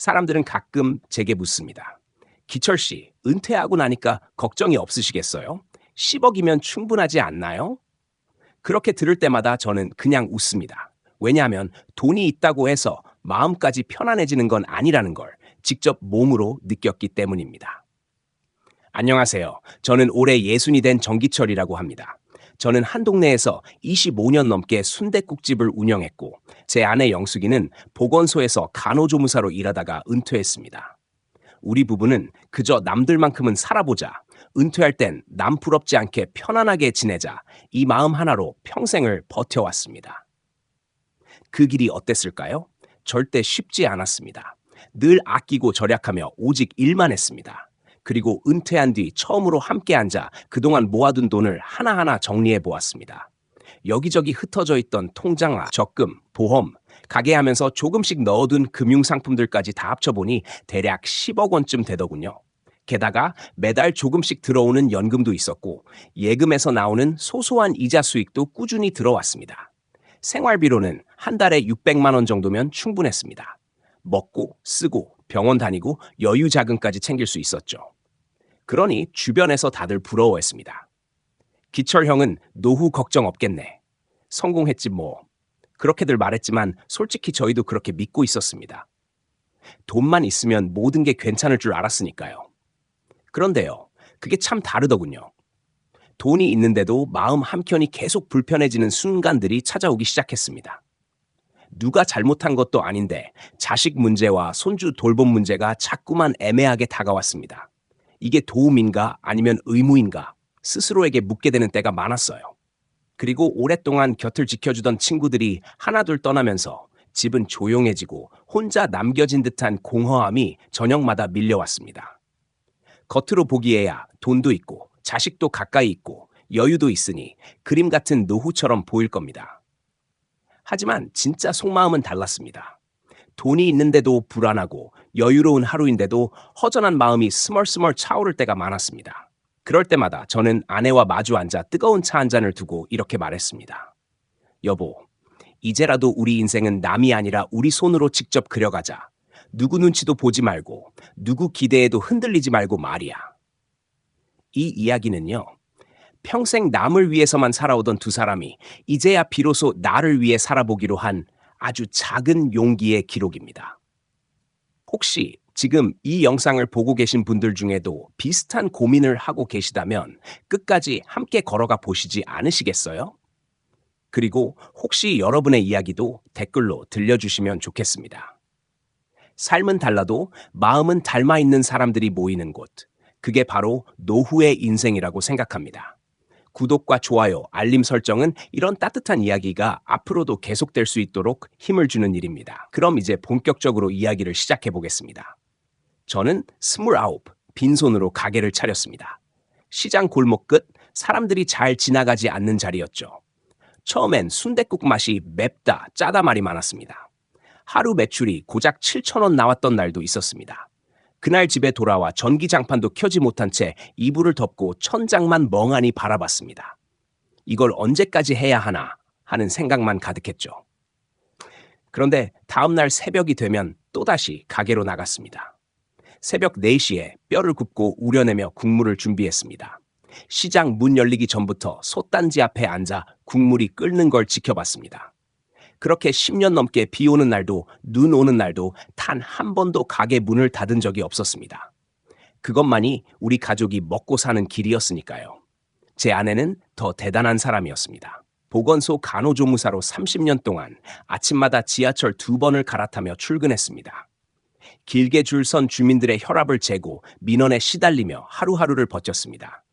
사람들은 가끔 제게 묻습니다. 기철 씨, 은퇴하고 나니까 걱정이 없으시겠어요? 10억이면 충분하지 않나요? 그렇게 들을 때마다 저는 그냥 웃습니다. 왜냐하면 돈이 있다고 해서 마음까지 편안해지는 건 아니라는 걸 직접 몸으로 느꼈기 때문입니다. 안녕하세요. 저는 올해 60이 된 정기철이라고 합니다. 저는 한 동네에서 25년 넘게 순댓국집을 운영했고, 제 아내 영숙이는 보건소에서 간호조무사로 일하다가 은퇴했습니다. 우리 부부는 그저 남들만큼은 살아보자, 은퇴할 땐 남 부럽지 않게 편안하게 지내자, 이 마음 하나로 평생을 버텨왔습니다. 그 길이 어땠을까요? 절대 쉽지 않았습니다. 늘 아끼고 절약하며 오직 일만 했습니다. 그리고 은퇴한 뒤 처음으로 함께 앉아 그동안 모아둔 돈을 하나하나 정리해 보았습니다. 여기저기 흩어져 있던 통장아, 적금, 보험, 가게하면서 조금씩 넣어둔 금융상품들까지 다 합쳐보니 대략 10억 원쯤 되더군요. 게다가 매달 조금씩 들어오는 연금도 있었고 예금에서 나오는 소소한 이자 수익도 꾸준히 들어왔습니다. 생활비로는 한 달에 600만 원 정도면 충분했습니다. 먹고 쓰고 병원 다니고 여유 자금까지 챙길 수 있었죠. 그러니 주변에서 다들 부러워했습니다. 기철 형은 노후 걱정 없겠네. 성공했지 뭐. 그렇게들 말했지만 솔직히 저희도 그렇게 믿고 있었습니다. 돈만 있으면 모든 게 괜찮을 줄 알았으니까요. 그런데요, 그게 참 다르더군요. 돈이 있는데도 마음 한켠이 계속 불편해지는 순간들이 찾아오기 시작했습니다. 누가 잘못한 것도 아닌데 자식 문제와 손주 돌봄 문제가 자꾸만 애매하게 다가왔습니다. 이게 도움인가 아니면 의무인가 스스로에게 묻게 되는 때가 많았어요. 그리고 오랫동안 곁을 지켜주던 친구들이 하나둘 떠나면서 집은 조용해지고 혼자 남겨진 듯한 공허함이 저녁마다 밀려왔습니다. 겉으로 보기에야 돈도 있고 자식도 가까이 있고 여유도 있으니 그림 같은 노후처럼 보일 겁니다. 하지만 진짜 속마음은 달랐습니다. 돈이 있는데도 불안하고 여유로운 하루인데도 허전한 마음이 스멀스멀 차오를 때가 많았습니다. 그럴 때마다 저는 아내와 마주 앉아 뜨거운 차 한 잔을 두고 이렇게 말했습니다. 여보, 이제라도 우리 인생은 남이 아니라 우리 손으로 직접 그려가자. 누구 눈치도 보지 말고 누구 기대에도 흔들리지 말고 말이야. 이 이야기는요, 평생 남을 위해서만 살아오던 두 사람이 이제야 비로소 나를 위해 살아보기로 한 아주 작은 용기의 기록입니다. 혹시 지금 이 영상을 보고 계신 분들 중에도 비슷한 고민을 하고 계시다면 끝까지 함께 걸어가 보시지 않으시겠어요? 그리고 혹시 여러분의 이야기도 댓글로 들려주시면 좋겠습니다. 삶은 달라도 마음은 닮아 있는 사람들이 모이는 곳, 그게 바로 노후의 인생이라고 생각합니다. 구독과 좋아요, 알림 설정은 이런 따뜻한 이야기가 앞으로도 계속될 수 있도록 힘을 주는 일입니다. 그럼 이제 본격적으로 이야기를 시작해 보겠습니다. 저는 29, 빈손으로 가게를 차렸습니다. 시장 골목 끝 사람들이 잘 지나가지 않는 자리였죠. 처음엔 순댓국 맛이 맵다, 짜다 말이 많았습니다. 하루 매출이 고작 7,000원 나왔던 날도 있었습니다. 그날 집에 돌아와 전기장판도 켜지 못한 채 이불을 덮고 천장만 멍하니 바라봤습니다. 이걸 언제까지 해야 하나 하는 생각만 가득했죠. 그런데 다음날 새벽이 되면 또다시 가게로 나갔습니다. 새벽 4시에 뼈를 굽고 우려내며 국물을 준비했습니다. 시장 문 열리기 전부터 솥단지 앞에 앉아 국물이 끓는 걸 지켜봤습니다. 그렇게 10년 넘게 비 오는 날도 눈 오는 날도 단 한 번도 가게 문을 닫은 적이 없었습니다. 그것만이 우리 가족이 먹고 사는 길이었으니까요. 제 아내는 더 대단한 사람이었습니다. 보건소 간호조무사로 30년 동안 아침마다 지하철 2번을 갈아타며 출근했습니다. 길게 줄 선 주민들의 혈압을 재고 민원에 시달리며 하루하루를 버텼습니다.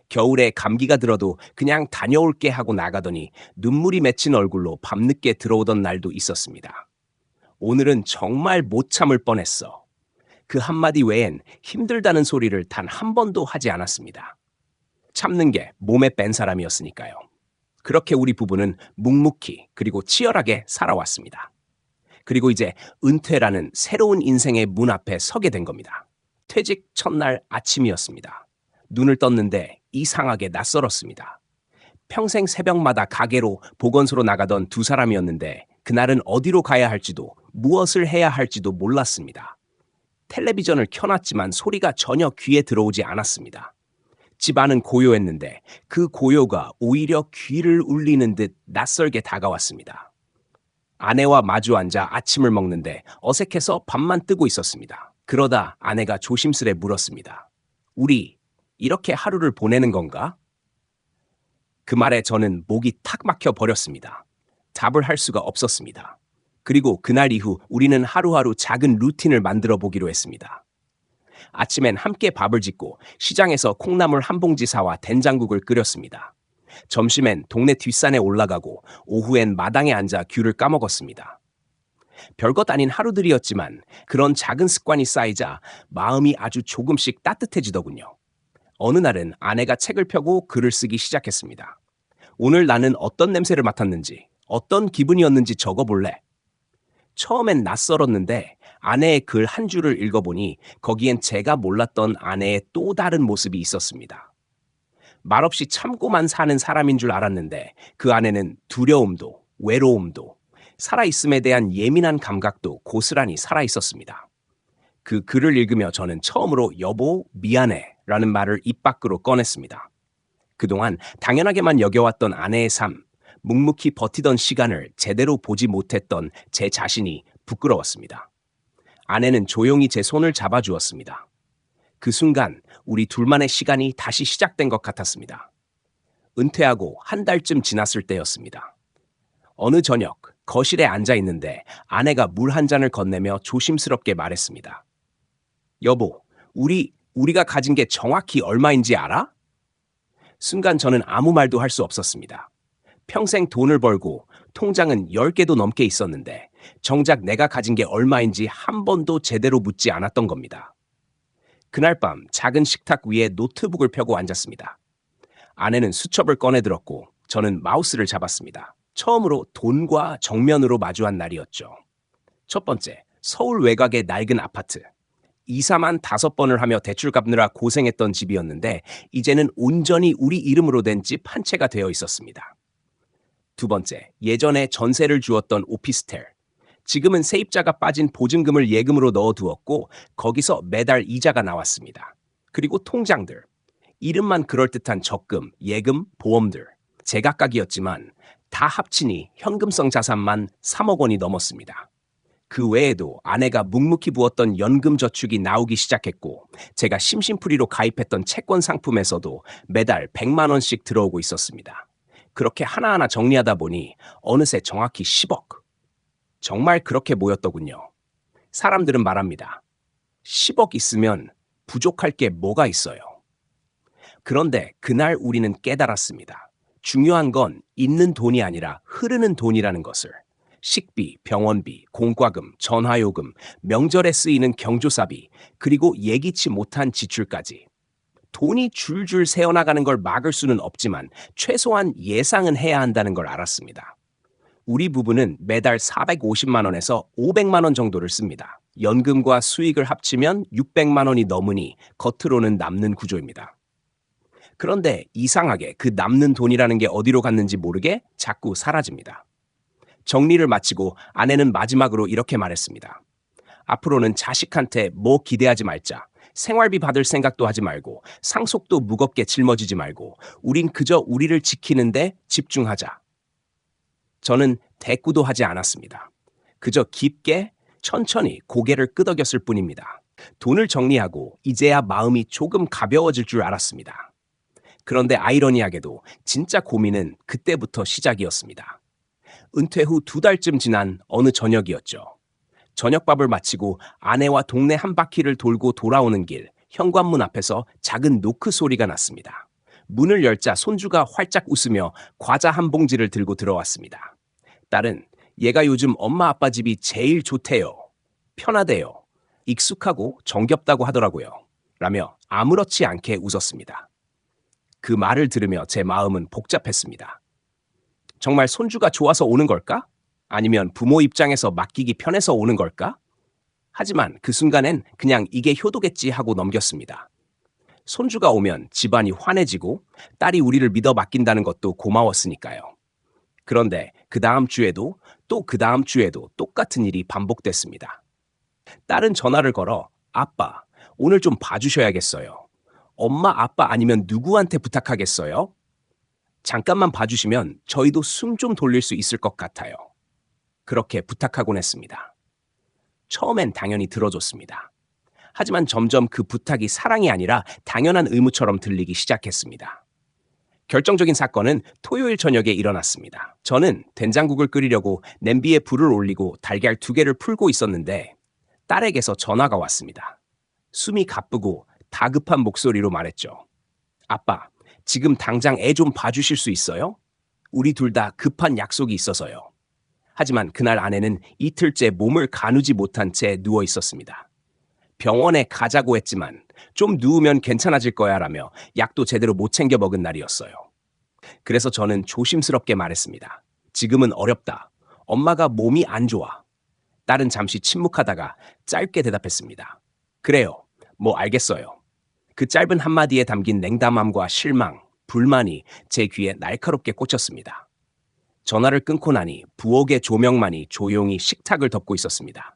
겨울에 감기가 들어도 그냥 다녀올게 하고 나가더니 눈물이 맺힌 얼굴로 밤늦게 들어오던 날도 있었습니다. 오늘은 정말 못 참을 뻔했어. 그 한마디 외엔 힘들다는 소리를 단 한 번도 하지 않았습니다. 참는 게 몸에 뺀 사람이었으니까요. 그렇게 우리 부부는 묵묵히 그리고 치열하게 살아왔습니다. 그리고 이제 은퇴라는 새로운 인생의 문 앞에 서게 된 겁니다. 퇴직 첫날 아침이었습니다. 눈을 떴는데 이상하게 낯설었습니다. 평생 새벽마다 가게로 보건소로 나가던 두 사람이었는데 그날은 어디로 가야 할지도 무엇을 해야 할지도 몰랐습니다. 텔레비전을 켜놨지만 소리가 전혀 귀에 들어오지 않았습니다. 집 안은 고요했는데 그 고요가 오히려 귀를 울리는 듯 낯설게 다가왔습니다. 아내와 마주 앉아 아침을 먹는데 어색해서 밥만 뜨고 있었습니다. 그러다 아내가 조심스레 물었습니다. 우리 이렇게 하루를 보내는 건가? 그 말에 저는 목이 탁 막혀 버렸습니다. 답을 할 수가 없었습니다. 그리고 그날 이후 우리는 하루하루 작은 루틴을 만들어 보기로 했습니다. 아침엔 함께 밥을 짓고 시장에서 콩나물 한 봉지 사와 된장국을 끓였습니다. 점심엔 동네 뒷산에 올라가고 오후엔 마당에 앉아 귤을 까먹었습니다. 별것 아닌 하루들이었지만 그런 작은 습관이 쌓이자 마음이 아주 조금씩 따뜻해지더군요. 어느 날은 아내가 책을 펴고 글을 쓰기 시작했습니다. 오늘 나는 어떤 냄새를 맡았는지, 어떤 기분이었는지 적어볼래. 처음엔 낯설었는데 아내의 글 한 줄을 읽어보니 거기엔 제가 몰랐던 아내의 또 다른 모습이 있었습니다. 말없이 참고만 사는 사람인 줄 알았는데 그 안에는 두려움도 외로움도 살아있음에 대한 예민한 감각도 고스란히 살아있었습니다. 그 글을 읽으며 저는 처음으로 여보 미안해 라는 말을 입 밖으로 꺼냈습니다. 그동안 당연하게만 여겨왔던 아내의 삶, 묵묵히 버티던 시간을 제대로 보지 못했던 제 자신이 부끄러웠습니다. 아내는 조용히 제 손을 잡아주었습니다. 그 순간 우리 둘만의 시간이 다시 시작된 것 같았습니다. 은퇴하고 한 달쯤 지났을 때였습니다. 어느 저녁 거실에 앉아 있는데 아내가 물 한 잔을 건네며 조심스럽게 말했습니다. 여보, 우리가 가진 게 정확히 얼마인지 알아? 순간 저는 아무 말도 할 수 없었습니다. 평생 돈을 벌고 통장은 10개도 넘게 있었는데 정작 내가 가진 게 얼마인지 한 번도 제대로 묻지 않았던 겁니다. 그날 밤 작은 식탁 위에 노트북을 펴고 앉았습니다. 아내는 수첩을 꺼내 들었고 저는 마우스를 잡았습니다. 처음으로 돈과 정면으로 마주한 날이었죠. 첫 번째, 서울 외곽의 낡은 아파트. 이사만 5번을 하며 대출 갚느라 고생했던 집이었는데 이제는 온전히 우리 이름으로 된 집 한 채가 되어 있었습니다. 두 번째, 예전에 전세를 주었던 오피스텔. 지금은 세입자가 빠진 보증금을 예금으로 넣어두었고 거기서 매달 이자가 나왔습니다. 그리고 통장들. 이름만 그럴듯한 적금, 예금, 보험들. 제각각이었지만 다 합치니 현금성 자산만 3억 원이 넘었습니다. 그 외에도 아내가 묵묵히 부었던 연금 저축이 나오기 시작했고 제가 심심풀이로 가입했던 채권 상품에서도 매달 100만 원씩 들어오고 있었습니다. 그렇게 하나하나 정리하다 보니 어느새 정확히 10억. 정말 그렇게 모였더군요. 사람들은 말합니다. 10억 있으면 부족할 게 뭐가 있어요. 그런데 그날 우리는 깨달았습니다. 중요한 건 있는 돈이 아니라 흐르는 돈이라는 것을. 식비, 병원비, 공과금, 전화요금, 명절에 쓰이는 경조사비, 그리고 예기치 못한 지출까지. 돈이 줄줄 새어나가는 걸 막을 수는 없지만 최소한 예상은 해야 한다는 걸 알았습니다. 우리 부부는 매달 450만 원에서 500만 원 정도를 씁니다. 연금과 수익을 합치면 600만 원이 넘으니 겉으로는 남는 구조입니다. 그런데 이상하게 그 남는 돈이라는 게 어디로 갔는지 모르게 자꾸 사라집니다. 정리를 마치고 아내는 마지막으로 이렇게 말했습니다. 앞으로는 자식한테 뭐 기대하지 말자. 생활비 받을 생각도 하지 말고 상속도 무겁게 짊어지지 말고 우린 그저 우리를 지키는데 집중하자. 저는 대꾸도 하지 않았습니다. 그저 깊게 천천히 고개를 끄덕였을 뿐입니다. 돈을 정리하고 이제야 마음이 조금 가벼워질 줄 알았습니다. 그런데 아이러니하게도 진짜 고민은 그때부터 시작이었습니다. 은퇴 후 2달쯤 지난 어느 저녁이었죠. 저녁밥을 마치고 아내와 동네 한 바퀴를 돌고 돌아오는 길, 현관문 앞에서 작은 노크 소리가 났습니다. 문을 열자 손주가 활짝 웃으며 과자 한 봉지를 들고 들어왔습니다. 딸은 얘가 요즘 엄마 아빠 집이 제일 좋대요. 편하대요. 익숙하고 정겹다고 하더라고요. 라며 아무렇지 않게 웃었습니다. 그 말을 들으며 제 마음은 복잡했습니다. 정말 손주가 좋아서 오는 걸까? 아니면 부모 입장에서 맡기기 편해서 오는 걸까? 하지만 그 순간엔 그냥 이게 효도겠지 하고 넘겼습니다. 손주가 오면 집안이 환해지고 딸이 우리를 믿어 맡긴다는 것도 고마웠으니까요. 그런데 그 다음 주에도 또 그 다음 주에도 똑같은 일이 반복됐습니다. 딸은 전화를 걸어 아빠, 오늘 좀 봐주셔야겠어요. 엄마, 아빠 아니면 누구한테 부탁하겠어요? 잠깐만 봐주시면 저희도 숨 좀 돌릴 수 있을 것 같아요. 그렇게 부탁하곤 했습니다. 처음엔 당연히 들어줬습니다. 하지만 점점 그 부탁이 사랑이 아니라 당연한 의무처럼 들리기 시작했습니다. 결정적인 사건은 토요일 저녁에 일어났습니다. 저는 된장국을 끓이려고 냄비에 불을 올리고 달걀 2개를 풀고 있었는데 딸에게서 전화가 왔습니다. 숨이 가쁘고 다급한 목소리로 말했죠. 아빠, 지금 당장 애 좀 봐주실 수 있어요? 우리 둘 다 급한 약속이 있어서요. 하지만 그날 아내는 이틀째 몸을 가누지 못한 채 누워 있었습니다. 병원에 가자고 했지만 좀 누우면 괜찮아질 거야 라며 약도 제대로 못 챙겨 먹은 날이었어요. 그래서 저는 조심스럽게 말했습니다. 지금은 어렵다. 엄마가 몸이 안 좋아. 딸은 잠시 침묵하다가 짧게 대답했습니다. 그래요. 뭐 알겠어요. 그 짧은 한마디에 담긴 냉담함과 실망, 불만이 제 귀에 날카롭게 꽂혔습니다. 전화를 끊고 나니 부엌의 조명만이 조용히 식탁을 덮고 있었습니다.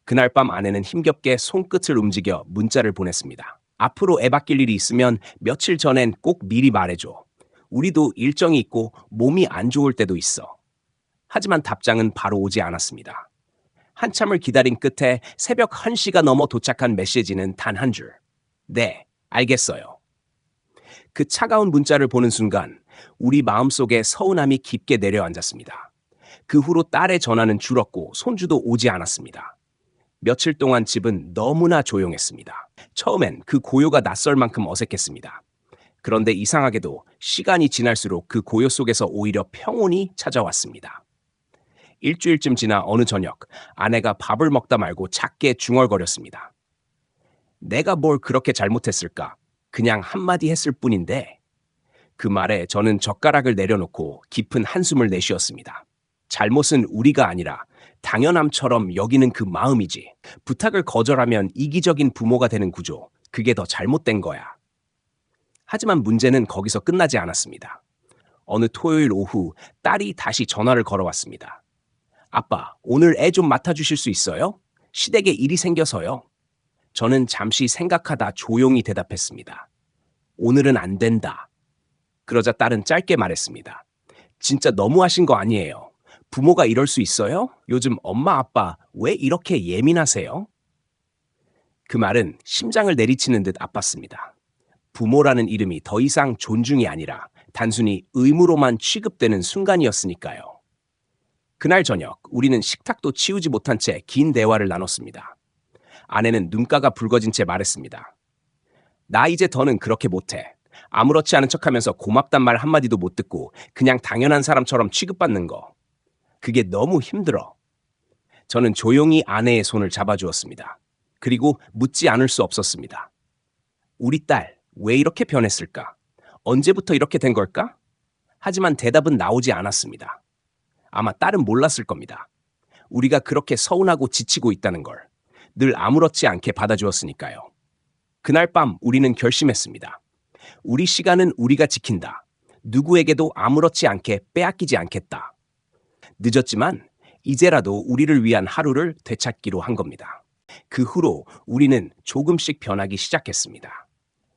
그날 밤 아내는 힘겹게 손끝을 움직여 문자를 보냈습니다. 앞으로 애 바뀔 일이 있으면 며칠 전엔 꼭 미리 말해줘. 우리도 일정이 있고 몸이 안 좋을 때도 있어. 하지만 답장은 바로 오지 않았습니다. 한참을 기다린 끝에 새벽 1시가 넘어 도착한 메시지는 단 한 줄. 네, 알겠어요. 그 차가운 문자를 보는 순간 우리 마음속에 서운함이 깊게 내려앉았습니다. 그 후로 딸의 전화는 줄었고 손주도 오지 않았습니다. 며칠 동안 집은 너무나 조용했습니다. 처음엔 그 고요가 낯설 만큼 어색했습니다. 그런데 이상하게도 시간이 지날수록 그 고요 속에서 오히려 평온이 찾아왔습니다. 일주일쯤 지나 어느 저녁 아내가 밥을 먹다 말고 작게 중얼거렸습니다. 내가 뭘 그렇게 잘못했을까? 그냥 한마디 했을 뿐인데. 그 말에 저는 젓가락을 내려놓고 깊은 한숨을 내쉬었습니다. 잘못은 우리가 아니라 당연함처럼 여기는 그 마음이지. 부탁을 거절하면 이기적인 부모가 되는 구조. 그게 더 잘못된 거야. 하지만 문제는 거기서 끝나지 않았습니다. 어느 토요일 오후 딸이 다시 전화를 걸어왔습니다. 아빠, 오늘 애 좀 맡아주실 수 있어요? 시댁에 일이 생겨서요. 저는 잠시 생각하다 조용히 대답했습니다. 오늘은 안 된다. 그러자 딸은 짧게 말했습니다. 진짜 너무하신 거 아니에요. 부모가 이럴 수 있어요? 요즘 엄마 아빠 왜 이렇게 예민하세요? 그 말은 심장을 내리치는 듯 아팠습니다. 부모라는 이름이 더 이상 존중이 아니라 단순히 의무로만 취급되는 순간이었으니까요. 그날 저녁 우리는 식탁도 치우지 못한 채 긴 대화를 나눴습니다. 아내는 눈가가 붉어진 채 말했습니다. 나 이제 더는 그렇게 못해. 아무렇지 않은 척하면서 고맙단 말 한마디도 못 듣고 그냥 당연한 사람처럼 취급받는 거. 그게 너무 힘들어. 저는 조용히 아내의 손을 잡아주었습니다. 그리고 묻지 않을 수 없었습니다. 우리 딸, 왜 이렇게 변했을까? 언제부터 이렇게 된 걸까? 하지만 대답은 나오지 않았습니다. 아마 딸은 몰랐을 겁니다. 우리가 그렇게 서운하고 지치고 있다는 걸 늘 아무렇지 않게 받아주었으니까요. 그날 밤 우리는 결심했습니다. 우리 시간은 우리가 지킨다. 누구에게도 아무렇지 않게 빼앗기지 않겠다. 늦었지만 이제라도 우리를 위한 하루를 되찾기로 한 겁니다. 그 후로 우리는 조금씩 변하기 시작했습니다.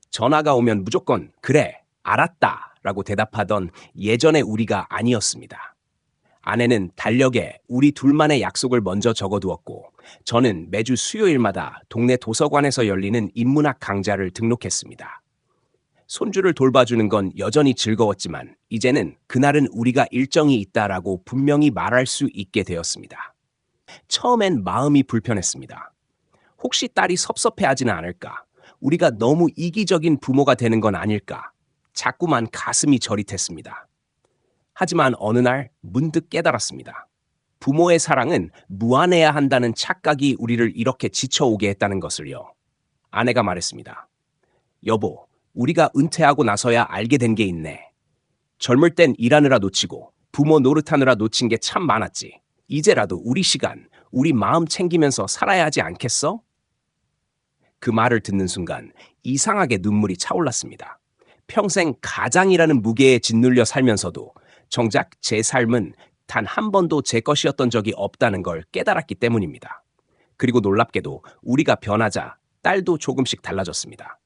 전화가 오면 무조건 그래, 알았다 라고 대답하던 예전의 우리가 아니었습니다. 아내는 달력에 우리 둘만의 약속을 먼저 적어두었고 저는 매주 수요일마다 동네 도서관에서 열리는 인문학 강좌를 등록했습니다. 손주를 돌봐주는 건 여전히 즐거웠지만 이제는 그날은 우리가 일정이 있다라고 분명히 말할 수 있게 되었습니다. 처음엔 마음이 불편했습니다. 혹시 딸이 섭섭해하지는 않을까? 우리가 너무 이기적인 부모가 되는 건 아닐까? 자꾸만 가슴이 저릿했습니다. 하지만 어느 날 문득 깨달았습니다. 부모의 사랑은 무한해야 한다는 착각이 우리를 이렇게 지쳐오게 했다는 것을요. 아내가 말했습니다. 여보, 우리가 은퇴하고 나서야 알게 된 게 있네. 젊을 땐 일하느라 놓치고 부모 노릇하느라 놓친 게 참 많았지. 이제라도 우리 시간, 우리 마음 챙기면서 살아야 하지 않겠어? 그 말을 듣는 순간 이상하게 눈물이 차올랐습니다. 평생 가장이라는 무게에 짓눌려 살면서도 정작 제 삶은 단 한 번도 제 것이었던 적이 없다는 걸 깨달았기 때문입니다. 그리고 놀랍게도 우리가 변하자 딸도 조금씩 달라졌습니다.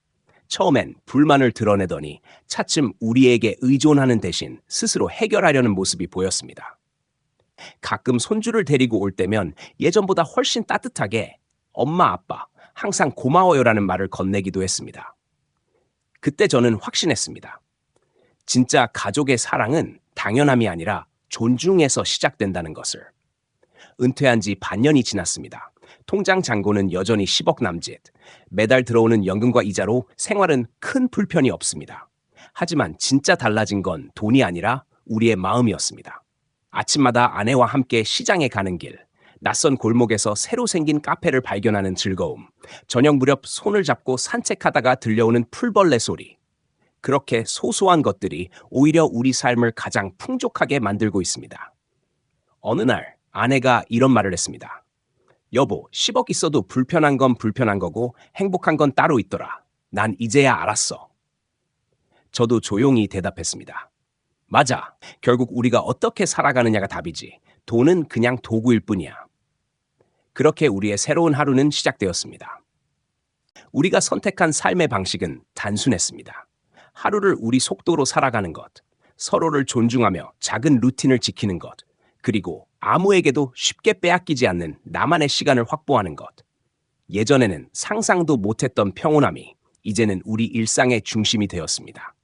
처음엔 불만을 드러내더니 차츰 우리에게 의존하는 대신 스스로 해결하려는 모습이 보였습니다. 가끔 손주를 데리고 올 때면 예전보다 훨씬 따뜻하게 엄마, 아빠, 항상 고마워요라는 말을 건네기도 했습니다. 그때 저는 확신했습니다. 진짜 가족의 사랑은 당연함이 아니라 존중에서 시작된다는 것을. 은퇴한 지 반년이 지났습니다. 통장 잔고는 여전히 10억 남짓. 매달 들어오는 연금과 이자로 생활은 큰 불편이 없습니다. 하지만 진짜 달라진 건 돈이 아니라 우리의 마음이었습니다. 아침마다 아내와 함께 시장에 가는 길, 낯선 골목에서 새로 생긴 카페를 발견하는 즐거움, 저녁 무렵 손을 잡고 산책하다가 들려오는 풀벌레 소리. 그렇게 소소한 것들이 오히려 우리 삶을 가장 풍족하게 만들고 있습니다. 어느 날 아내가 이런 말을 했습니다. 여보, 10억 있어도 불편한 건 불편한 거고 행복한 건 따로 있더라. 난 이제야 알았어. 저도 조용히 대답했습니다. 맞아. 결국 우리가 어떻게 살아가느냐가 답이지. 돈은 그냥 도구일 뿐이야. 그렇게 우리의 새로운 하루는 시작되었습니다. 우리가 선택한 삶의 방식은 단순했습니다. 하루를 우리 속도로 살아가는 것, 서로를 존중하며 작은 루틴을 지키는 것, 그리고 아무에게도 쉽게 빼앗기지 않는 나만의 시간을 확보하는 것. 예전에는 상상도 못했던 평온함이 이제는 우리 일상의 중심이 되었습니다.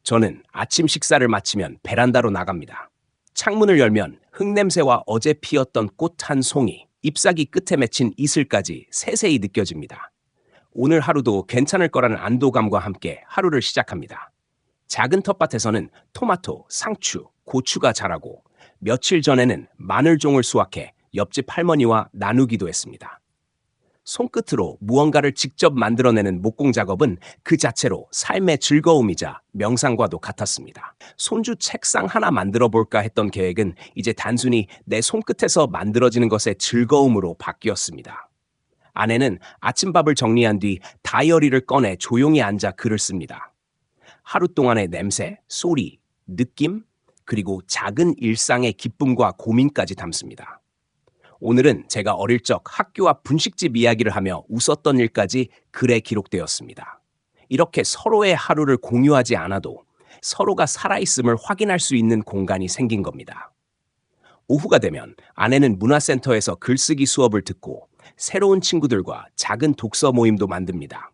저는 아침 식사를 마치면 베란다로 나갑니다. 창문을 열면 흙냄새와 어제 피었던 꽃 한 송이, 잎사귀 끝에 맺힌 이슬까지 세세히 느껴집니다. 오늘 하루도 괜찮을 거라는 안도감과 함께 하루를 시작합니다. 작은 텃밭에서는 토마토, 상추, 고추가 자라고 며칠 전에는 마늘종을 수확해 옆집 할머니와 나누기도 했습니다. 손끝으로 무언가를 직접 만들어내는 목공 작업은 그 자체로 삶의 즐거움이자 명상과도 같았습니다. 손주 책상 하나 만들어 볼까 했던 계획은 이제 단순히 내 손끝에서 만들어지는 것의 즐거움으로 바뀌었습니다. 아내는 아침밥을 정리한 뒤 다이어리를 꺼내 조용히 앉아 글을 씁니다. 하루 동안의 냄새, 소리, 느낌, 그리고 작은 일상의 기쁨과 고민까지 담습니다. 오늘은 제가 어릴 적 학교와 분식집 이야기를 하며 웃었던 일까지 글에 기록되었습니다. 이렇게 서로의 하루를 공유하지 않아도 서로가 살아있음을 확인할 수 있는 공간이 생긴 겁니다. 오후가 되면 아내는 문화센터에서 글쓰기 수업을 듣고 새로운 친구들과 작은 독서 모임도 만듭니다.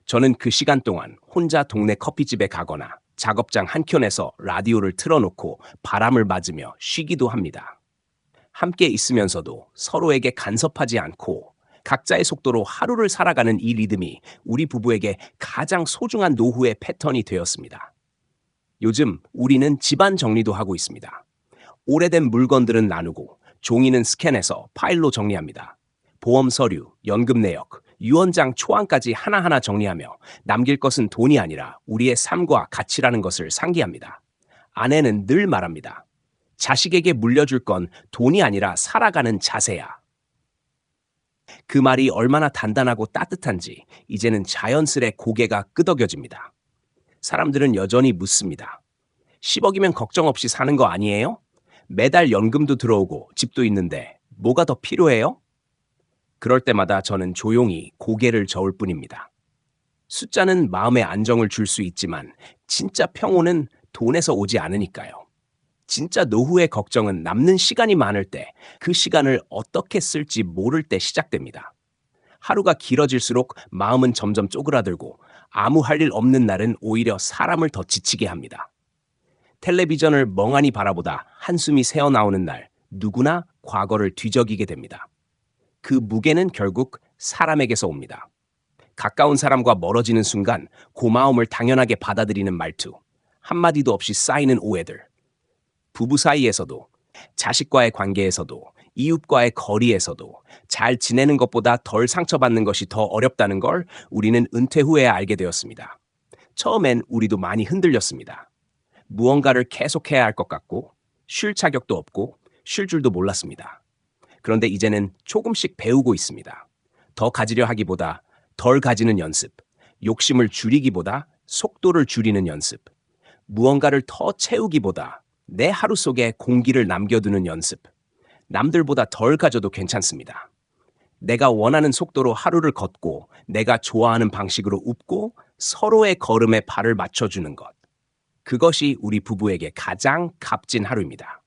저는 그 시간 동안 혼자 동네 커피집에 가거나 작업장 한켠에서 라디오를 틀어놓고 바람을 맞으며 쉬기도 합니다. 함께 있으면서도 서로에게 간섭하지 않고 각자의 속도로 하루를 살아가는 이 리듬이 우리 부부에게 가장 소중한 노후의 패턴이 되었습니다. 요즘 우리는 집안 정리도 하고 있습니다. 오래된 물건들은 나누고 종이는 스캔해서 파일로 정리합니다. 보험 서류, 연금 내역, 유언장 초안까지 하나하나 정리하며 남길 것은 돈이 아니라 우리의 삶과 가치라는 것을 상기합니다. 아내는 늘 말합니다. 자식에게 물려줄 건 돈이 아니라 살아가는 자세야. 그 말이 얼마나 단단하고 따뜻한지 이제는 자연스레 고개가 끄덕여집니다. 사람들은 여전히 묻습니다. 10억이면 걱정 없이 사는 거 아니에요? 매달 연금도 들어오고 집도 있는데 뭐가 더 필요해요? 그럴 때마다 저는 조용히 고개를 저을 뿐입니다. 숫자는 마음의 안정을 줄 수 있지만 진짜 평온은 돈에서 오지 않으니까요. 진짜 노후의 걱정은 남는 시간이 많을 때, 그 시간을 어떻게 쓸지 모를 때 시작됩니다. 하루가 길어질수록 마음은 점점 쪼그라들고 아무 할 일 없는 날은 오히려 사람을 더 지치게 합니다. 텔레비전을 멍하니 바라보다 한숨이 새어나오는 날, 누구나 과거를 뒤적이게 됩니다. 그 무게는 결국 사람에게서 옵니다. 가까운 사람과 멀어지는 순간 고마움을 당연하게 받아들이는 말투, 한마디도 없이 쌓이는 오해들, 부부 사이에서도, 자식과의 관계에서도, 이웃과의 거리에서도 잘 지내는 것보다 덜 상처받는 것이 더 어렵다는 걸 우리는 은퇴 후에 알게 되었습니다. 처음엔 우리도 많이 흔들렸습니다. 무언가를 계속해야 할 것 같고, 쉴 자격도 없고, 쉴 줄도 몰랐습니다. 그런데 이제는 조금씩 배우고 있습니다. 더 가지려 하기보다 덜 가지는 연습, 욕심을 줄이기보다 속도를 줄이는 연습, 무언가를 더 채우기보다 내 하루 속에 공기를 남겨두는 연습. 남들보다 덜 가져도 괜찮습니다. 내가 원하는 속도로 하루를 걷고 내가 좋아하는 방식으로 웃고 서로의 걸음에 발을 맞춰주는 것. 그것이 우리 부부에게 가장 값진 하루입니다.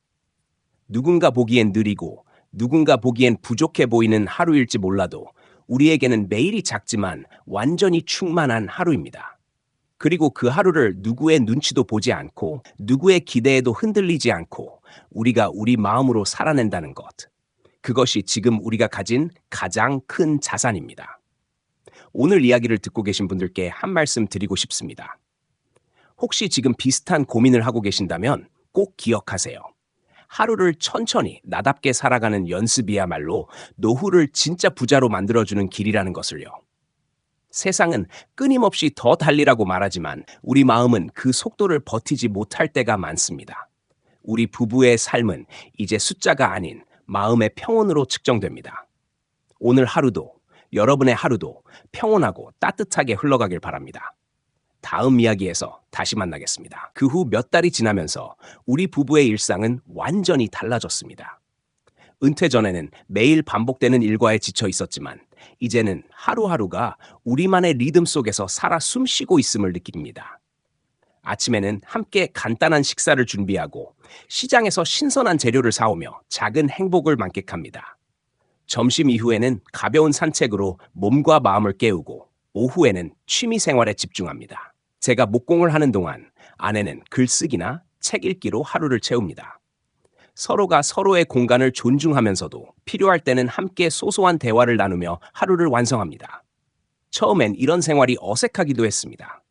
누군가 보기엔 느리고 누군가 보기엔 부족해 보이는 하루일지 몰라도 우리에게는 매일이 작지만 완전히 충만한 하루입니다. 그리고 그 하루를 누구의 눈치도 보지 않고 누구의 기대에도 흔들리지 않고 우리가 우리 마음으로 살아낸다는 것. 그것이 지금 우리가 가진 가장 큰 자산입니다. 오늘 이야기를 듣고 계신 분들께 한 말씀 드리고 싶습니다. 혹시 지금 비슷한 고민을 하고 계신다면 꼭 기억하세요. 하루를 천천히 나답게 살아가는 연습이야말로 노후를 진짜 부자로 만들어주는 길이라는 것을요. 세상은 끊임없이 더 달리라고 말하지만 우리 마음은 그 속도를 버티지 못할 때가 많습니다. 우리 부부의 삶은 이제 숫자가 아닌 마음의 평온으로 측정됩니다. 오늘 하루도, 여러분의 하루도 평온하고 따뜻하게 흘러가길 바랍니다. 다음 이야기에서 다시 만나겠습니다. 그 후 몇 달이 지나면서 우리 부부의 일상은 완전히 달라졌습니다. 은퇴 전에는 매일 반복되는 일과에 지쳐 있었지만 이제는 하루하루가 우리만의 리듬 속에서 살아 숨쉬고 있음을 느낍니다. 아침에는 함께 간단한 식사를 준비하고 시장에서 신선한 재료를 사오며 작은 행복을 만끽합니다. 점심 이후에는 가벼운 산책으로 몸과 마음을 깨우고 오후에는 취미 생활에 집중합니다. 제가 목공을 하는 동안 아내는 글쓰기나 책 읽기로 하루를 채웁니다. 서로가 서로의 공간을 존중하면서도 필요할 때는 함께 소소한 대화를 나누며 하루를 완성합니다. 처음엔 이런 생활이 어색하기도 했습니다.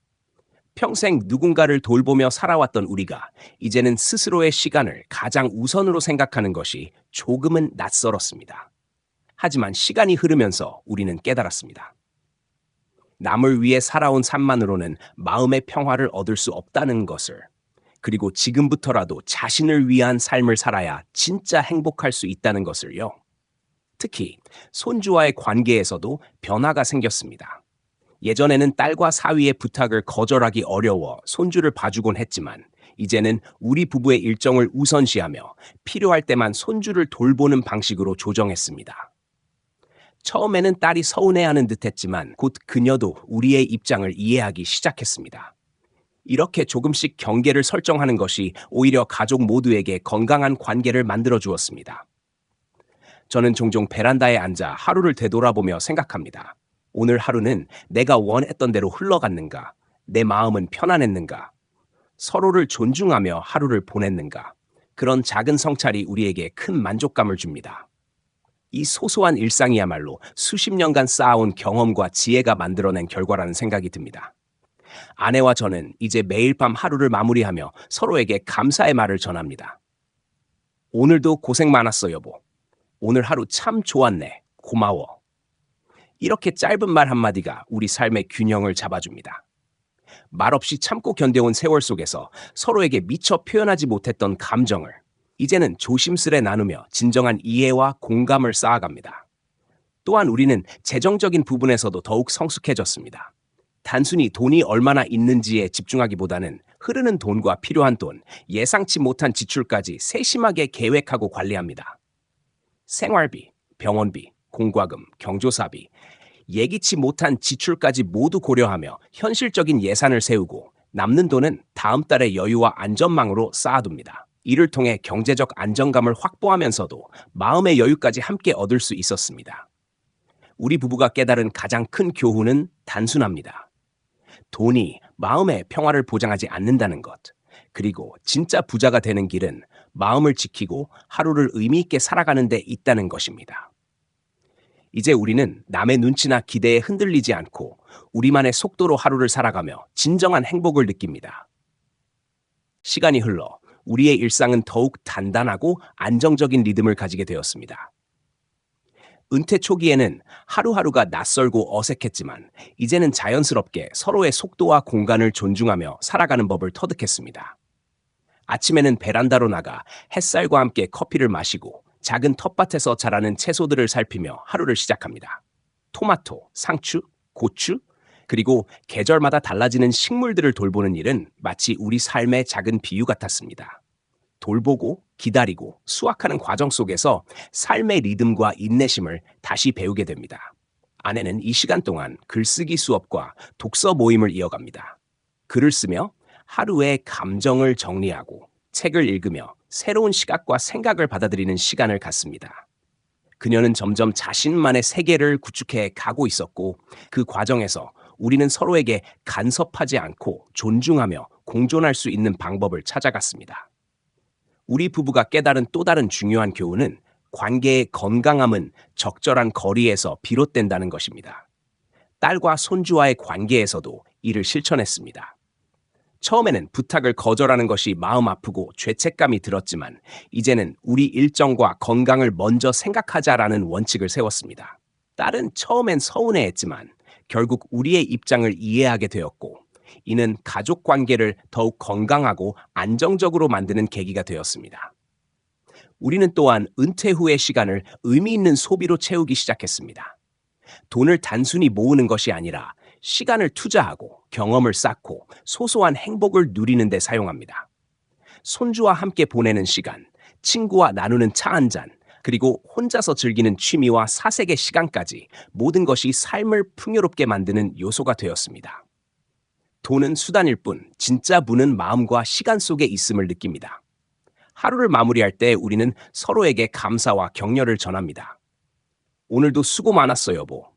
평생 누군가를 돌보며 살아왔던 우리가 이제는 스스로의 시간을 가장 우선으로 생각하는 것이 조금은 낯설었습니다. 하지만 시간이 흐르면서 우리는 깨달았습니다. 남을 위해 살아온 삶만으로는 마음의 평화를 얻을 수 없다는 것을, 그리고 지금부터라도 자신을 위한 삶을 살아야 진짜 행복할 수 있다는 것을요. 특히 손주와의 관계에서도 변화가 생겼습니다. 예전에는 딸과 사위의 부탁을 거절하기 어려워 손주를 봐주곤 했지만 이제는 우리 부부의 일정을 우선시하며 필요할 때만 손주를 돌보는 방식으로 조정했습니다. 처음에는 딸이 서운해하는 듯했지만 곧 그녀도 우리의 입장을 이해하기 시작했습니다. 이렇게 조금씩 경계를 설정하는 것이 오히려 가족 모두에게 건강한 관계를 만들어 주었습니다. 저는 종종 베란다에 앉아 하루를 되돌아보며 생각합니다. 오늘 하루는 내가 원했던 대로 흘러갔는가? 내 마음은 편안했는가? 서로를 존중하며 하루를 보냈는가? 그런 작은 성찰이 우리에게 큰 만족감을 줍니다. 이 소소한 일상이야말로 수십 년간 쌓아온 경험과 지혜가 만들어낸 결과라는 생각이 듭니다. 아내와 저는 이제 매일 밤 하루를 마무리하며 서로에게 감사의 말을 전합니다. 오늘도 고생 많았어, 여보. 오늘 하루 참 좋았네. 고마워. 이렇게 짧은 말 한마디가 우리 삶의 균형을 잡아줍니다. 말없이 참고 견뎌온 세월 속에서 서로에게 미처 표현하지 못했던 감정을 이제는 조심스레 나누며 진정한 이해와 공감을 쌓아갑니다. 또한 우리는 재정적인 부분에서도 더욱 성숙해졌습니다. 단순히 돈이 얼마나 있는지에 집중하기보다는 흐르는 돈과 필요한 돈, 예상치 못한 지출까지 세심하게 계획하고 관리합니다. 생활비, 병원비, 공과금, 경조사비, 예기치 못한 지출까지 모두 고려하며 현실적인 예산을 세우고 남는 돈은 다음 달의 여유와 안전망으로 쌓아둡니다. 이를 통해 경제적 안정감을 확보하면서도 마음의 여유까지 함께 얻을 수 있었습니다. 우리 부부가 깨달은 가장 큰 교훈은 단순합니다. 돈이 마음의 평화를 보장하지 않는다는 것, 그리고 진짜 부자가 되는 길은 마음을 지키고 하루를 의미 있게 살아가는 데 있다는 것입니다. 이제 우리는 남의 눈치나 기대에 흔들리지 않고 우리만의 속도로 하루를 살아가며 진정한 행복을 느낍니다. 시간이 흘러 우리의 일상은 더욱 단단하고 안정적인 리듬을 가지게 되었습니다. 은퇴 초기에는 하루하루가 낯설고 어색했지만 이제는 자연스럽게 서로의 속도와 공간을 존중하며 살아가는 법을 터득했습니다. 아침에는 베란다로 나가 햇살과 함께 커피를 마시고 작은 텃밭에서 자라는 채소들을 살피며 하루를 시작합니다. 토마토, 상추, 고추, 그리고 계절마다 달라지는 식물들을 돌보는 일은 마치 우리 삶의 작은 비유 같았습니다. 돌보고 기다리고 수확하는 과정 속에서 삶의 리듬과 인내심을 다시 배우게 됩니다. 아내는 이 시간 동안 글쓰기 수업과 독서 모임을 이어갑니다. 글을 쓰며 하루의 감정을 정리하고 책을 읽으며 새로운 시각과 생각을 받아들이는 시간을 갖습니다. 그녀는 점점 자신만의 세계를 구축해 가고 있었고 그 과정에서 우리는 서로에게 간섭하지 않고 존중하며 공존할 수 있는 방법을 찾아갔습니다. 우리 부부가 깨달은 또 다른 중요한 교훈은 관계의 건강함은 적절한 거리에서 비롯된다는 것입니다. 딸과 손주와의 관계에서도 이를 실천했습니다. 처음에는 부탁을 거절하는 것이 마음 아프고 죄책감이 들었지만 이제는 우리 일정과 건강을 먼저 생각하자라는 원칙을 세웠습니다. 딸은 처음엔 서운해했지만 결국 우리의 입장을 이해하게 되었고 이는 가족 관계를 더욱 건강하고 안정적으로 만드는 계기가 되었습니다. 우리는 또한 은퇴 후의 시간을 의미 있는 소비로 채우기 시작했습니다. 돈을 단순히 모으는 것이 아니라 시간을 투자하고 경험을 쌓고 소소한 행복을 누리는 데 사용합니다. 손주와 함께 보내는 시간, 친구와 나누는 차 한 잔, 그리고 혼자서 즐기는 취미와 사색의 시간까지 모든 것이 삶을 풍요롭게 만드는 요소가 되었습니다. 돈은 수단일 뿐 진짜 부는 마음과 시간 속에 있음을 느낍니다. 하루를 마무리할 때 우리는 서로에게 감사와 격려를 전합니다. 오늘도 수고 많았어, 여보.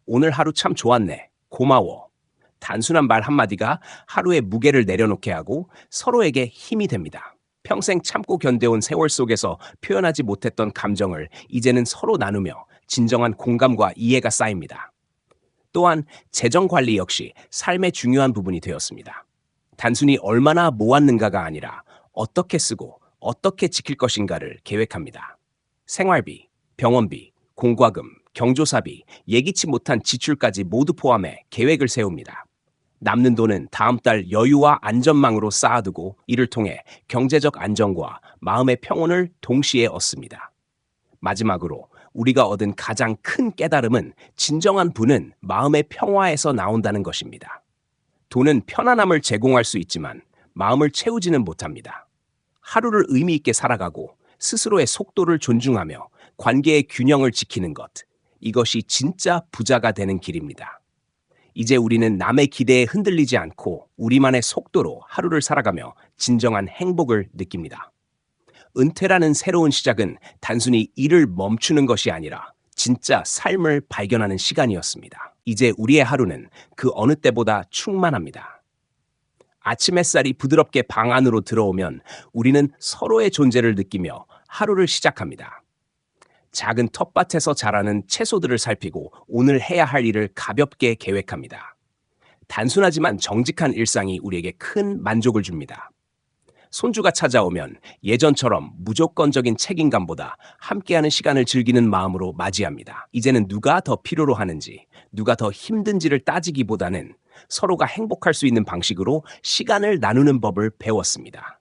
오늘 하루 참 좋았네. 고마워. 단순한 말 한마디가 하루의 무게를 내려놓게 하고 서로에게 힘이 됩니다. 평생 참고 견뎌온 세월 속에서 표현하지 못했던 감정을 이제는 서로 나누며 진정한 공감과 이해가 쌓입니다. 또한 재정 관리 역시 삶의 중요한 부분이 되었습니다. 단순히 얼마나 모았는가가 아니라 어떻게 쓰고 어떻게 지킬 것인가를 계획합니다. 생활비, 병원비, 공과금, 경조사비, 예기치 못한 지출까지 모두 포함해 계획을 세웁니다. 남는 돈은 다음 달 여유와 안전망으로 쌓아두고 이를 통해 경제적 안정과 마음의 평온을 동시에 얻습니다. 마지막으로 우리가 얻은 가장 큰 깨달음은 진정한 부는 마음의 평화에서 나온다는 것입니다. 돈은 편안함을 제공할 수 있지만 마음을 채우지는 못합니다. 하루를 의미 있게 살아가고 스스로의 속도를 존중하며 관계의 균형을 지키는 것, 이것이 진짜 부자가 되는 길입니다. 이제 우리는 남의 기대에 흔들리지 않고 우리만의 속도로 하루를 살아가며 진정한 행복을 느낍니다. 은퇴라는 새로운 시작은 단순히 일을 멈추는 것이 아니라 진짜 삶을 발견하는 시간이었습니다. 이제 우리의 하루는 그 어느 때보다 충만합니다. 아침 햇살이 부드럽게 방 안으로 들어오면 우리는 서로의 존재를 느끼며 하루를 시작합니다. 작은 텃밭에서 자라는 채소들을 살피고 오늘 해야 할 일을 가볍게 계획합니다. 단순하지만 정직한 일상이 우리에게 큰 만족을 줍니다. 손주가 찾아오면 예전처럼 무조건적인 책임감보다 함께하는 시간을 즐기는 마음으로 맞이합니다. 이제는 누가 더 필요로 하는지, 누가 더 힘든지를 따지기보다는 서로가 행복할 수 있는 방식으로 시간을 나누는 법을 배웠습니다.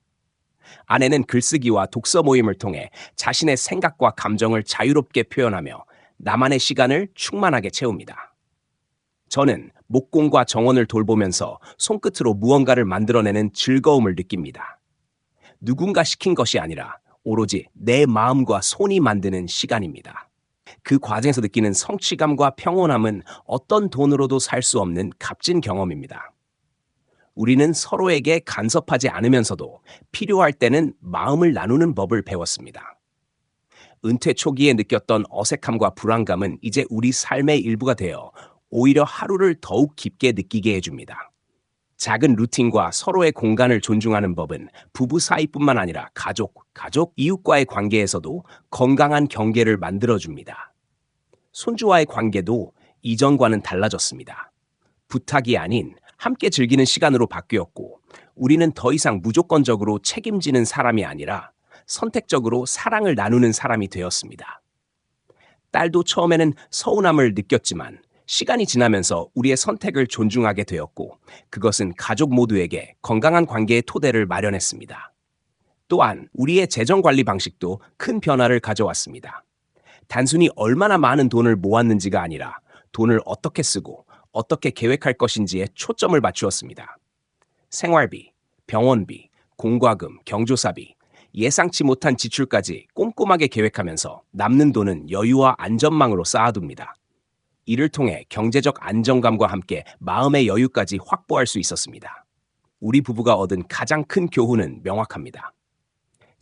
아내는 글쓰기와 독서 모임을 통해 자신의 생각과 감정을 자유롭게 표현하며 나만의 시간을 충만하게 채웁니다. 저는 목공과 정원을 돌보면서 손끝으로 무언가를 만들어내는 즐거움을 느낍니다. 누군가 시킨 것이 아니라 오로지 내 마음과 손이 만드는 시간입니다. 그 과정에서 느끼는 성취감과 평온함은 어떤 돈으로도 살 수 없는 값진 경험입니다. 우리는 서로에게 간섭하지 않으면서도 필요할 때는 마음을 나누는 법을 배웠습니다. 은퇴 초기에 느꼈던 어색함과 불안감은 이제 우리 삶의 일부가 되어 오히려 하루를 더욱 깊게 느끼게 해줍니다. 작은 루틴과 서로의 공간을 존중하는 법은 부부 사이뿐만 아니라 가족, 이웃과의 관계에서도 건강한 경계를 만들어줍니다. 손주와의 관계도 이전과는 달라졌습니다. 부탁이 아닌 함께 즐기는 시간으로 바뀌었고 우리는 더 이상 무조건적으로 책임지는 사람이 아니라 선택적으로 사랑을 나누는 사람이 되었습니다. 딸도 처음에는 서운함을 느꼈지만 시간이 지나면서 우리의 선택을 존중하게 되었고 그것은 가족 모두에게 건강한 관계의 토대를 마련했습니다. 또한 우리의 재정 관리 방식도 큰 변화를 가져왔습니다. 단순히 얼마나 많은 돈을 모았는지가 아니라 돈을 어떻게 쓰고 어떻게 계획할 것인지에 초점을 맞추었습니다. 생활비, 병원비, 공과금, 경조사비, 예상치 못한 지출까지 꼼꼼하게 계획하면서 남는 돈은 여유와 안전망으로 쌓아둡니다. 이를 통해 경제적 안정감과 함께 마음의 여유까지 확보할 수 있었습니다. 우리 부부가 얻은 가장 큰 교훈은 명확합니다.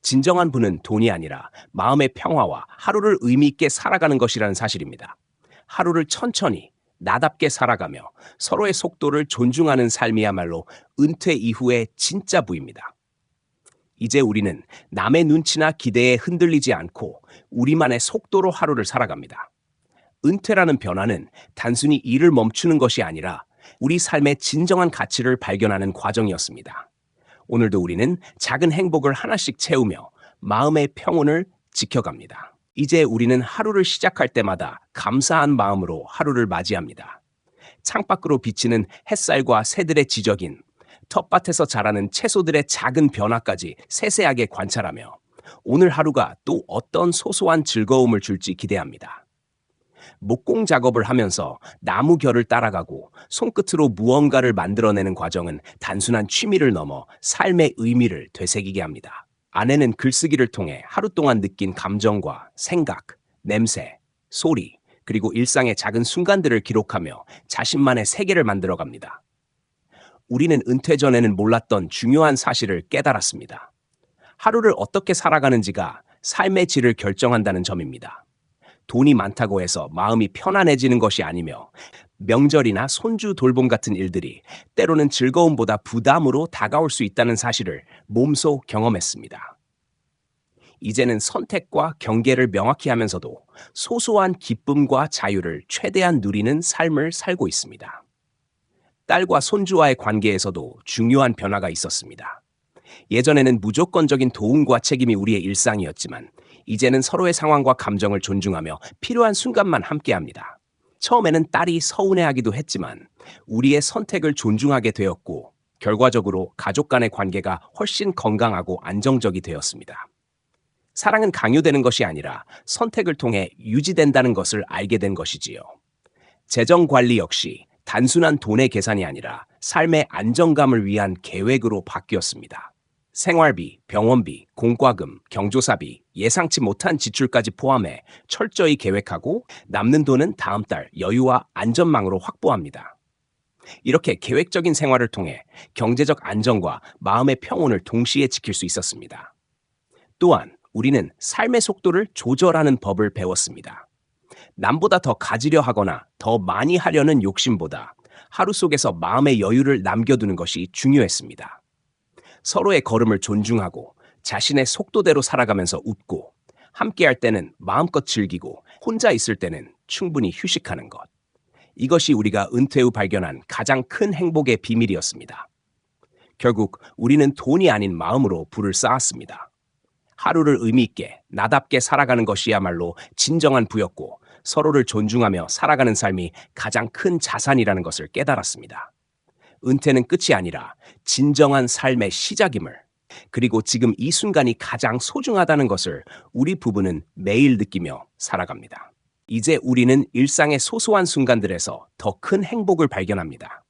진정한 부는 돈이 아니라 마음의 평화와 하루를 의미 있게 살아가는 것이라는 사실입니다. 하루를 천천히 나답게 살아가며 서로의 속도를 존중하는 삶이야말로 은퇴 이후의 진짜 부입니다. 이제 우리는 남의 눈치나 기대에 흔들리지 않고 우리만의 속도로 하루를 살아갑니다. 은퇴라는 변화는 단순히 일을 멈추는 것이 아니라 우리 삶의 진정한 가치를 발견하는 과정이었습니다. 오늘도 우리는 작은 행복을 하나씩 채우며 마음의 평온을 지켜갑니다. 이제 우리는 하루를 시작할 때마다 감사한 마음으로 하루를 맞이합니다. 창밖으로 비치는 햇살과 새들의 지적인, 텃밭에서 자라는 채소들의 작은 변화까지 세세하게 관찰하며 오늘 하루가 또 어떤 소소한 즐거움을 줄지 기대합니다. 목공 작업을 하면서 나무 결을 따라가고 손끝으로 무언가를 만들어내는 과정은 단순한 취미를 넘어 삶의 의미를 되새기게 합니다. 아내는 글쓰기를 통해 하루 동안 느낀 감정과 생각, 냄새, 소리, 그리고 일상의 작은 순간들을 기록하며 자신만의 세계를 만들어갑니다. 우리는 은퇴 전에는 몰랐던 중요한 사실을 깨달았습니다. 하루를 어떻게 살아가는지가 삶의 질을 결정한다는 점입니다. 돈이 많다고 해서 마음이 편안해지는 것이 아니며 명절이나 손주 돌봄 같은 일들이 때로는 즐거움보다 부담으로 다가올 수 있다는 사실을 몸소 경험했습니다. 이제는 선택과 경계를 명확히 하면서도 소소한 기쁨과 자유를 최대한 누리는 삶을 살고 있습니다. 딸과 손주와의 관계에서도 중요한 변화가 있었습니다. 예전에는 무조건적인 도움과 책임이 우리의 일상이었지만 이제는 서로의 상황과 감정을 존중하며 필요한 순간만 함께합니다. 처음에는 딸이 서운해하기도 했지만 우리의 선택을 존중하게 되었고 결과적으로 가족 간의 관계가 훨씬 건강하고 안정적이 되었습니다. 사랑은 강요되는 것이 아니라 선택을 통해 유지된다는 것을 알게 된 것이지요. 재정 관리 역시 단순한 돈의 계산이 아니라 삶의 안정감을 위한 계획으로 바뀌었습니다. 생활비, 병원비, 공과금, 경조사비, 예상치 못한 지출까지 포함해 철저히 계획하고 남는 돈은 다음 달 여유와 안전망으로 확보합니다. 이렇게 계획적인 생활을 통해 경제적 안정과 마음의 평온을 동시에 지킬 수 있었습니다. 또한 우리는 삶의 속도를 조절하는 법을 배웠습니다. 남보다 더 가지려 하거나 더 많이 하려는 욕심보다 하루 속에서 마음의 여유를 남겨두는 것이 중요했습니다. 서로의 걸음을 존중하고 자신의 속도대로 살아가면서 웃고 함께할 때는 마음껏 즐기고 혼자 있을 때는 충분히 휴식하는 것. 이것이 우리가 은퇴 후 발견한 가장 큰 행복의 비밀이었습니다. 결국 우리는 돈이 아닌 마음으로 부를 쌓았습니다. 하루를 의미 있게 나답게 살아가는 것이야말로 진정한 부였고 서로를 존중하며 살아가는 삶이 가장 큰 자산이라는 것을 깨달았습니다. 은퇴는 끝이 아니라 진정한 삶의 시작임을, 그리고 지금 이 순간이 가장 소중하다는 것을 우리 부부는 매일 느끼며 살아갑니다. 이제 우리는 일상의 소소한 순간들에서 더 큰 행복을 발견합니다.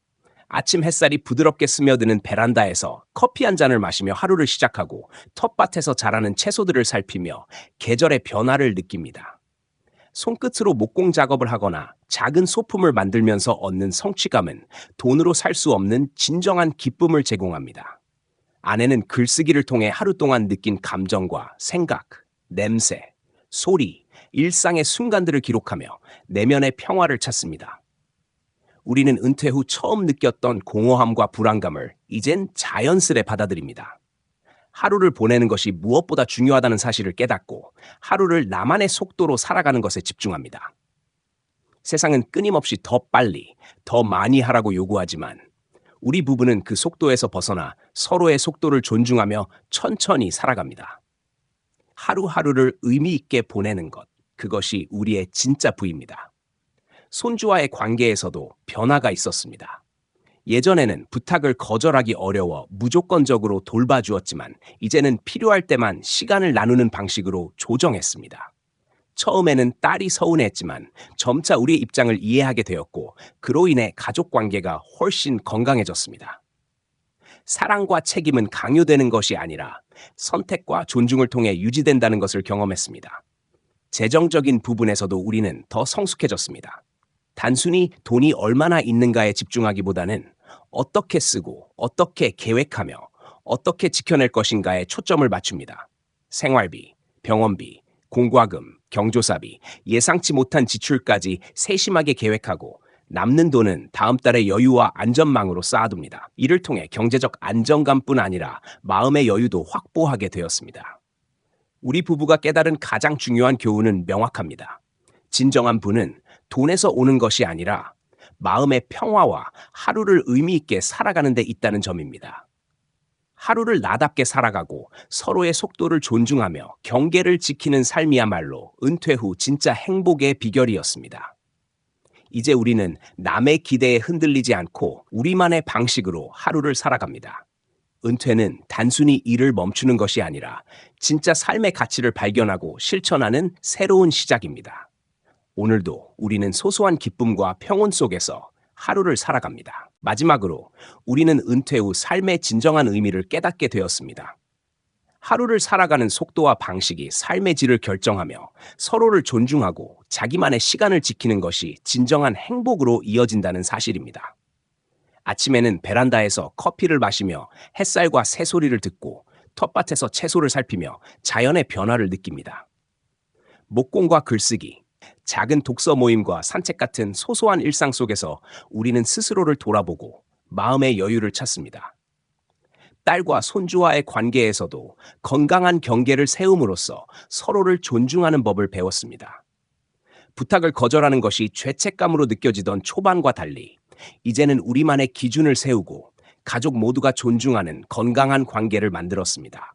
아침 햇살이 부드럽게 스며드는 베란다에서 커피 한 잔을 마시며 하루를 시작하고 텃밭에서 자라는 채소들을 살피며 계절의 변화를 느낍니다. 손끝으로 목공 작업을 하거나 작은 소품을 만들면서 얻는 성취감은 돈으로 살 수 없는 진정한 기쁨을 제공합니다. 아내는 글쓰기를 통해 하루 동안 느낀 감정과 생각, 냄새, 소리, 일상의 순간들을 기록하며 내면의 평화를 찾습니다. 우리는 은퇴 후 처음 느꼈던 공허함과 불안감을 이젠 자연스레 받아들입니다. 하루를 보내는 것이 무엇보다 중요하다는 사실을 깨닫고 하루를 나만의 속도로 살아가는 것에 집중합니다. 세상은 끊임없이 더 빨리, 더 많이 하라고 요구하지만 우리 부부는 그 속도에서 벗어나 서로의 속도를 존중하며 천천히 살아갑니다. 하루하루를 의미 있게 보내는 것, 그것이 우리의 진짜 부입니다. 손주와의 관계에서도 변화가 있었습니다. 예전에는 부탁을 거절하기 어려워 무조건적으로 돌봐주었지만 이제는 필요할 때만 시간을 나누는 방식으로 조정했습니다. 처음에는 딸이 서운했지만 점차 우리의 입장을 이해하게 되었고 그로 인해 가족 관계가 훨씬 건강해졌습니다. 사랑과 책임은 강요되는 것이 아니라 선택과 존중을 통해 유지된다는 것을 경험했습니다. 재정적인 부분에서도 우리는 더 성숙해졌습니다. 단순히 돈이 얼마나 있는가에 집중하기보다는 어떻게 쓰고 어떻게 계획하며 어떻게 지켜낼 것인가에 초점을 맞춥니다. 생활비, 병원비, 공과금, 경조사비, 예상치 못한 지출까지 세심하게 계획하고 남는 돈은 다음 달의 여유와 안전망으로 쌓아둡니다. 이를 통해 경제적 안정감뿐 아니라 마음의 여유도 확보하게 되었습니다. 우리 부부가 깨달은 가장 중요한 교훈은 명확합니다. 진정한 부는 돈에서 오는 것이 아니라 마음의 평화와 하루를 의미 있게 살아가는 데 있다는 점입니다. 하루를 나답게 살아가고 서로의 속도를 존중하며 경계를 지키는 삶이야말로 은퇴 후 진짜 행복의 비결이었습니다. 이제 우리는 남의 기대에 흔들리지 않고 우리만의 방식으로 하루를 살아갑니다. 은퇴는 단순히 일을 멈추는 것이 아니라 진짜 삶의 가치를 발견하고 실천하는 새로운 시작입니다. 오늘도 우리는 소소한 기쁨과 평온 속에서 하루를 살아갑니다. 마지막으로 우리는 은퇴 후 삶의 진정한 의미를 깨닫게 되었습니다. 하루를 살아가는 속도와 방식이 삶의 질을 결정하며 서로를 존중하고 자기만의 시간을 지키는 것이 진정한 행복으로 이어진다는 사실입니다. 아침에는 베란다에서 커피를 마시며 햇살과 새소리를 듣고 텃밭에서 채소를 살피며 자연의 변화를 느낍니다. 목공과 글쓰기, 작은 독서 모임과 산책 같은 소소한 일상 속에서 우리는 스스로를 돌아보고 마음의 여유를 찾습니다. 딸과 손주와의 관계에서도 건강한 경계를 세움으로써 서로를 존중하는 법을 배웠습니다. 부탁을 거절하는 것이 죄책감으로 느껴지던 초반과 달리 이제는 우리만의 기준을 세우고 가족 모두가 존중하는 건강한 관계를 만들었습니다.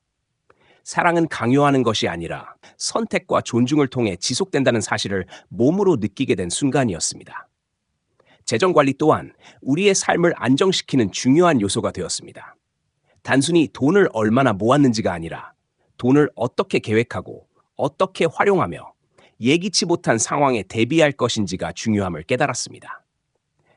사랑은 강요하는 것이 아니라 선택과 존중을 통해 지속된다는 사실을 몸으로 느끼게 된 순간이었습니다. 재정 관리 또한 우리의 삶을 안정시키는 중요한 요소가 되었습니다. 단순히 돈을 얼마나 모았는지가 아니라 돈을 어떻게 계획하고 어떻게 활용하며 예기치 못한 상황에 대비할 것인지가 중요함을 깨달았습니다.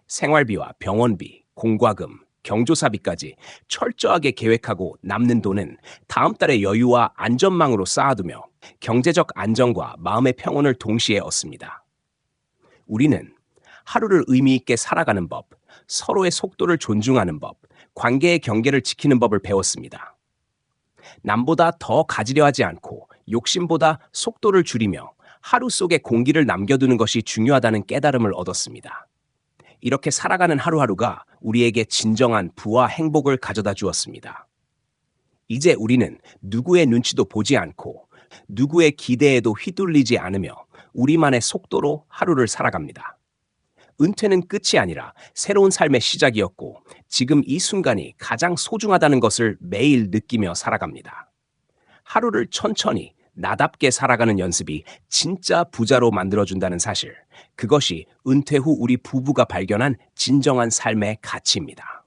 생활비와 병원비, 공과금, 경조사비까지 철저하게 계획하고 남는 돈은 다음 달의 여유와 안전망으로 쌓아두며 경제적 안정과 마음의 평온을 동시에 얻습니다. 우리는 하루를 의미 있게 살아가는 법, 서로의 속도를 존중하는 법, 관계의 경계를 지키는 법을 배웠습니다. 남보다 더 가지려 하지 않고 욕심보다 속도를 줄이며 하루 속에 공기를 남겨두는 것이 중요하다는 깨달음을 얻었습니다. 이렇게 살아가는 하루하루가 우리에게 진정한 부와 행복을 가져다 주었습니다. 이제 우리는 누구의 눈치도 보지 않고 누구의 기대에도 휘둘리지 않으며 우리만의 속도로 하루를 살아갑니다. 은퇴는 끝이 아니라 새로운 삶의 시작이었고 지금 이 순간이 가장 소중하다는 것을 매일 느끼며 살아갑니다. 하루를 천천히 나답게 살아가는 연습이 진짜 부자로 만들어준다는 사실, 그것이 은퇴 후 우리 부부가 발견한 진정한 삶의 가치입니다.